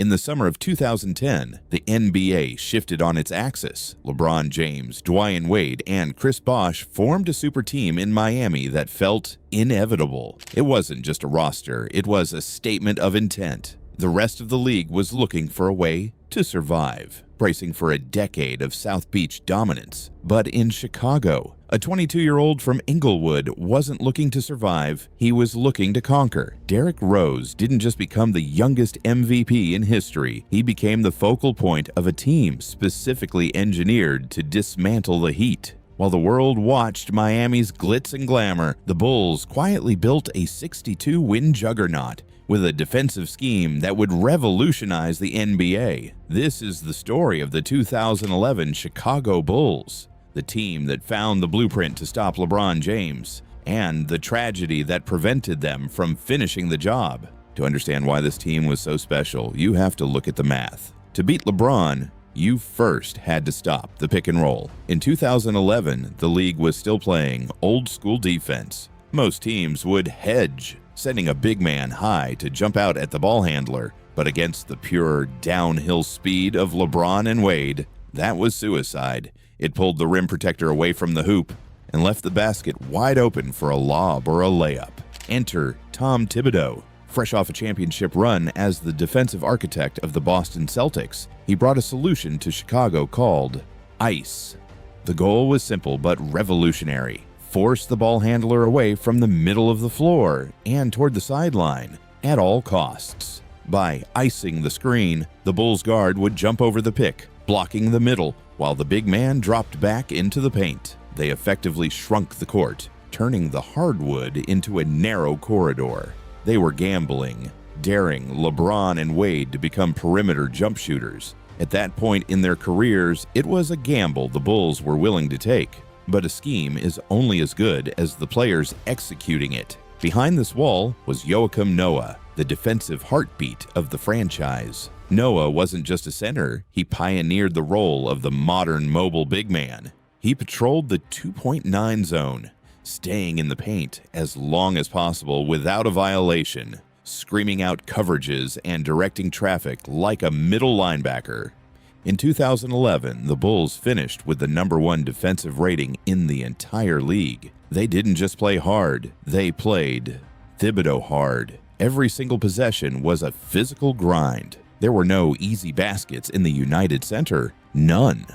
In the summer of 2010, the NBA shifted on its axis. LeBron James, Dwyane Wade, and Chris Bosh formed a super team in Miami that felt inevitable. It wasn't just a roster, it was a statement of intent. The rest of the league was looking for a way to survive, bracing for a decade of South Beach dominance. But in Chicago, a 22-year-old from Inglewood wasn't looking to survive, he was looking to conquer. Derrick Rose didn't just become the youngest MVP in history, he became the focal point of a team specifically engineered to dismantle the Heat. While the world watched Miami's glitz and glamour, the Bulls quietly built a 62-win juggernaut with a defensive scheme that would revolutionize the NBA. This is the story of the 2011 Chicago Bulls, the team that found the blueprint to stop LeBron James, and the tragedy that prevented them from finishing the job. To understand why this team was so special, you have to look at the math. To beat LeBron, you first had to stop the pick and roll. In 2011, the league was still playing old-school defense. Most teams would hedge, sending a big man high to jump out at the ball handler, but against the pure downhill speed of LeBron and Wade, that was suicide. It pulled the rim protector away from the hoop and left the basket wide open for a lob or a layup. Enter Tom Thibodeau. Fresh off a championship run as the defensive architect of the Boston Celtics, he brought a solution to Chicago called ICE. The goal was simple but revolutionary. Force the ball handler away from the middle of the floor and toward the sideline at all costs. By icing the screen, the Bulls guard would jump over the pick, blocking the middle, while the big man dropped back into the paint. They effectively shrunk the court, turning the hardwood into a narrow corridor. They were gambling, daring LeBron and Wade to become perimeter jump shooters. At that point in their careers, it was a gamble the Bulls were willing to take. But a scheme is only as good as the players executing it. Behind this wall was Joakim Noah, the defensive heartbeat of the franchise. Noah wasn't just a center, he pioneered the role of the modern mobile big man. He patrolled the 2.9 zone, staying in the paint as long as possible without a violation, screaming out coverages and directing traffic like a middle linebacker. In 2011, the Bulls finished with the #1 defensive rating in the entire league. They didn't just play hard, they played Thibodeau hard. Every single possession was a physical grind. There were no easy baskets in the United Center, none.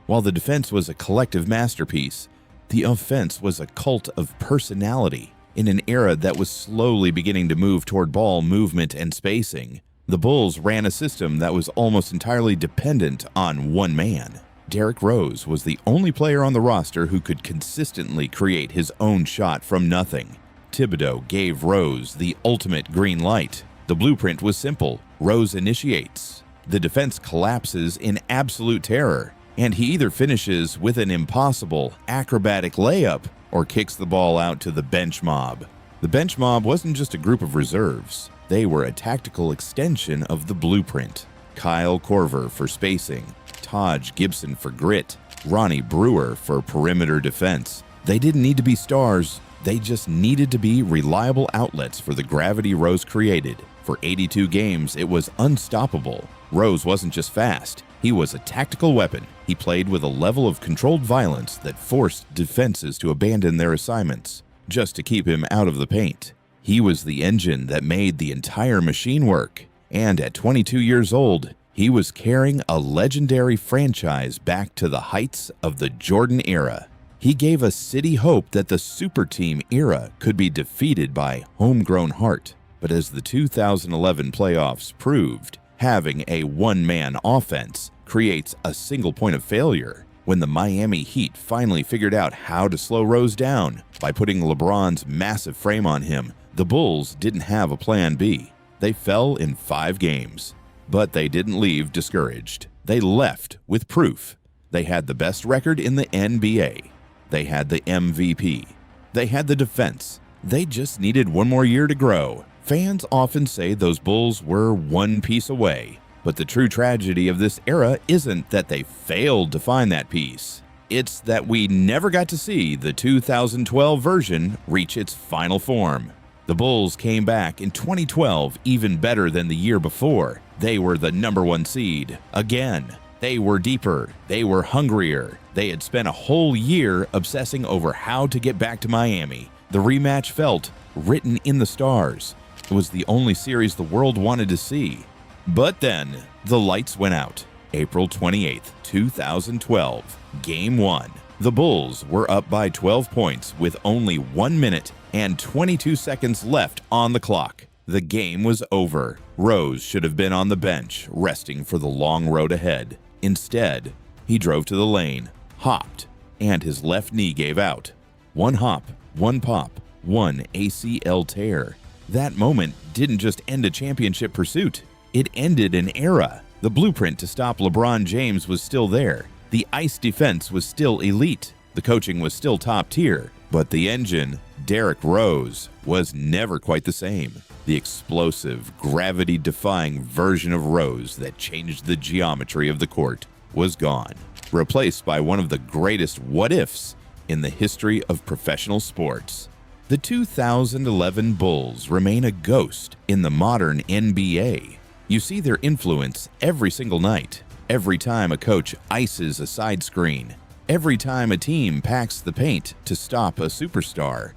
While the defense was a collective masterpiece, the offense was a cult of personality. In an era that was slowly beginning to move toward ball movement and spacing, the Bulls ran a system that was almost entirely dependent on one man. Derrick Rose was the only player on the roster who could consistently create his own shot from nothing. Thibodeau gave Rose the ultimate green light. The blueprint was simple. Rose initiates. The defense collapses in absolute terror, and he either finishes with an impossible, acrobatic layup or kicks the ball out to the bench mob. The bench mob wasn't just a group of reserves. They were a tactical extension of the blueprint. Kyle Korver for spacing, Taj Gibson for grit, Ronnie Brewer for perimeter defense. They didn't need to be stars, they just needed to be reliable outlets for the gravity Rose created. For 82 games, it was unstoppable. Rose wasn't just fast, he was a tactical weapon. He played with a level of controlled violence that forced defenses to abandon their assignments just to keep him out of the paint. He was the engine that made the entire machine work, and at 22 years old, he was carrying a legendary franchise back to the heights of the Jordan era. He gave a city hope that the super team era could be defeated by homegrown heart. But as the 2011 playoffs proved, having a one-man offense creates a single point of failure. When the Miami Heat finally figured out how to slow Rose down by putting LeBron's massive frame on him, the Bulls didn't have a plan B. They fell in 5 games, but they didn't leave discouraged. They left with proof. They had the best record in the NBA. They had the MVP. They had the defense. They just needed one more year to grow. Fans often say those Bulls were one piece away, but the true tragedy of this era isn't that they failed to find that piece. It's that we never got to see the 2012 version reach its final form. The Bulls came back in 2012 even better than the year before. They were the #1 seed again. They were deeper. They were hungrier. They had spent a whole year obsessing over how to get back to Miami. The rematch felt written in the stars. It was the only series the world wanted to see. But then, the lights went out. April 28, 2012, Game 1. The Bulls were up by 12 points with only 1 minute and 22 seconds left on the clock. The game was over. Rose should have been on the bench, resting for the long road ahead. Instead, he drove to the lane, hopped, and his left knee gave out. One hop, one pop, one ACL tear. That moment didn't just end a championship pursuit. It ended an era. The blueprint to stop LeBron James was still there. The ice defense was still elite. The coaching was still top tier. But the engine, Derrick Rose, was never quite the same. The explosive, gravity-defying version of Rose that changed the geometry of the court was gone, replaced by one of the greatest what-ifs in the history of professional sports. The 2011 Bulls remain a ghost in the modern NBA. You see their influence every single night, every time a coach ices a side screen, every time a team packs the paint to stop a superstar.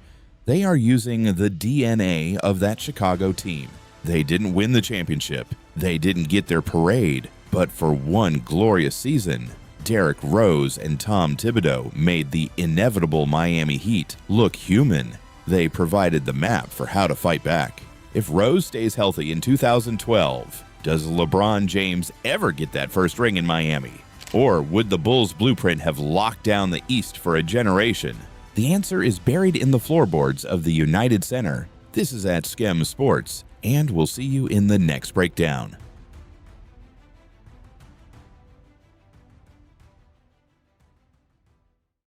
They are using the DNA of that Chicago team. They didn't win the championship. They didn't get their parade. But for one glorious season, Derrick Rose and Tom Thibodeau made the inevitable Miami Heat look human. They provided the map for how to fight back. If Rose stays healthy in 2012, does LeBron James ever get that first ring in Miami? Or would the Bulls' blueprint have locked down the East for a generation? The answer is buried in the floorboards of the United Center. This is at Skem Sports, and we'll see you in the next breakdown.